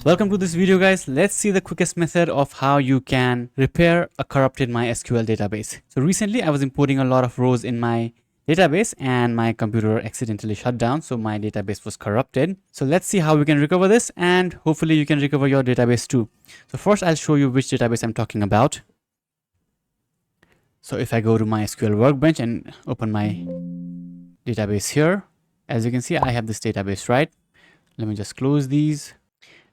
Welcome to this video, guys. Let's see the quickest method of how you can repair a corrupted MySQL database. So recently I was importing a lot of rows in my database and my computer accidentally shut down, so my database was corrupted. So let's see how we can recover this, and hopefully you can recover your database too. So first I'll show you which database I'm talking about. So if I go to MySQL Workbench and open my database here, as you can see I have this database, right? Let me just close these.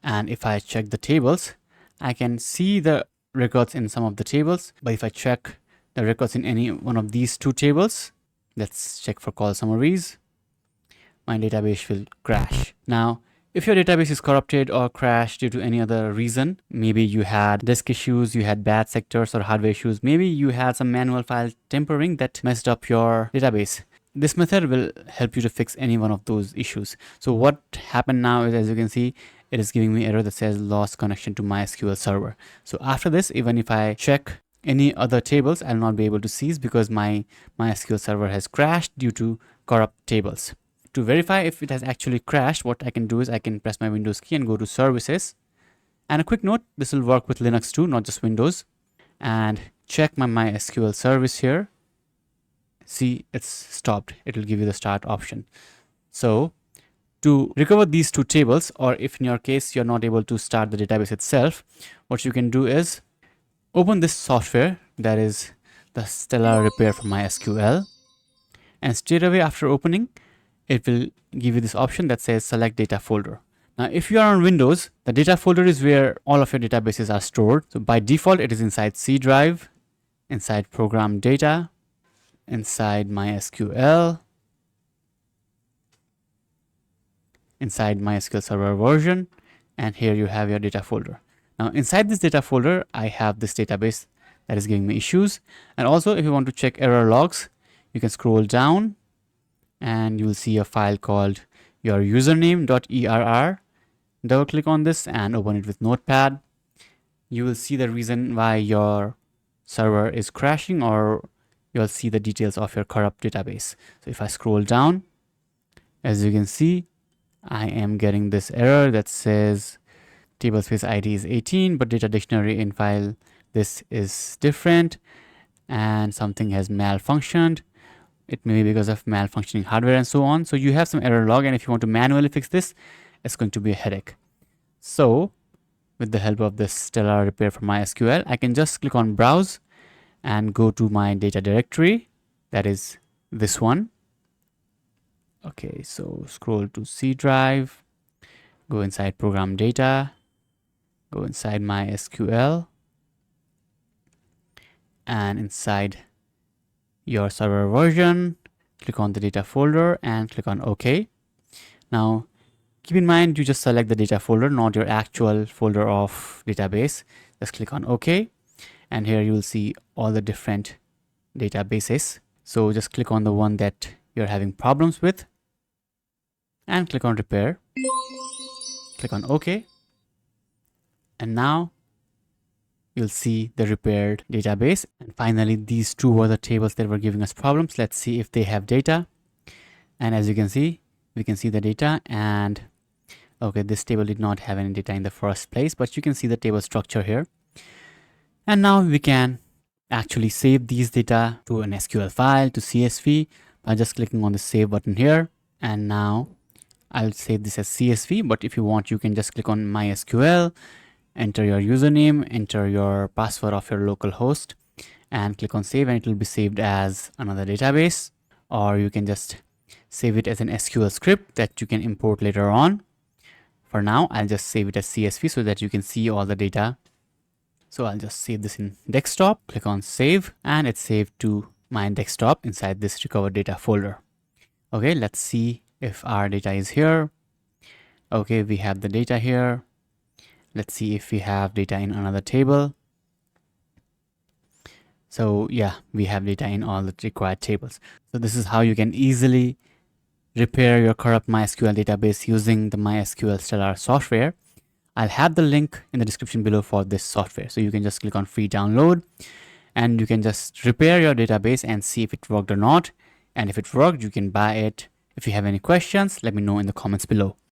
And if I check the tables, I can see the records in some of the tables. But if I check the records in any one of these two tables, let's check for call summaries, my database will crash. Now, if your database is corrupted or crashed due to any other reason, maybe you had disk issues, you had bad sectors or hardware issues, maybe you had some manual file tampering that messed up your database. This method will help you to fix any one of those issues. So what happened now is, as you can see, it is giving me error that says lost connection to MySQL server. So after this, even if I check any other tables, I'll not be able to see because my MySQL server has crashed due to corrupt tables. To verify if it has actually crashed, what I can do is I can press my Windows key and go to services. And a quick note, this will work with Linux too, not just Windows. And check my MySQL service here. See, it's stopped. It will give you the start option. So to recover these two tables, or if in your case you're not able to start the database itself, what you can do is open this software, that is the Stellar Repair for MySQL, and straight away after opening, it will give you this option that says select data folder. Now if you are on Windows, the data folder is where all of your databases are stored. So by default it is inside C drive, inside program data, inside MySQL, inside MySQL Server version, and here you have your data folder. Now inside this data folder, I have this database that is giving me issues. And also if you want to check error logs, you can scroll down and you will see a file called your username.err. Double click on this and open it with Notepad. You will see the reason why your server is crashing, or you'll see the details of your corrupt database. So if I scroll down, as you can see, I am getting this error that says tablespace ID is 18, but data dictionary in file this is different, and something has malfunctioned. It may be because of malfunctioning hardware and so on. So you have some error log, and if you want to manually fix this, it's going to be a headache. So with the help of this Stellar Repair for MySQL, I can just click on browse and go to my data directory, that is this one. Okay, so scroll to C drive, go inside program data, go inside MySQL, and inside your server version, click on the data folder and click on OK. Now keep in mind, you just select the data folder, not your actual folder of database. Just click on OK, and here you will see all the different databases. So just click on the one that you're having problems with and click on repair. Click on OK, and now you'll see the repaired database. And finally, these two were the tables that were giving us problems. Let's see if they have data. And as you can see, we can see the data, and okay, this table did not have any data in the first place, but you can see the table structure here. And now we can actually save these data to an SQL file, to CSV, by just clicking on the save button here. And now I'll save this as CSV, but if you want, you can just click on MySQL, enter your username, enter your password of your local host, and click on save, and it will be saved as another database. Or you can just save it as an SQL script that you can import later on. For now, I'll just save it as CSV so that you can see all the data. So I'll just save this in desktop, click on save, and it's saved to my desktop inside this recovered data folder. Okay, let's see if our data is here. Okay, we have the data here. Let's see if we have data in another table. So yeah, we have data in all the required tables. So this is how you can easily repair your corrupt MySQL database using the MySQL Stellar software. I'll have the link in the description below for this software. So you can just click on free download and you can just repair your database and see if it worked or not. And if it worked, you can buy it. If you have any questions, let me know in the comments below.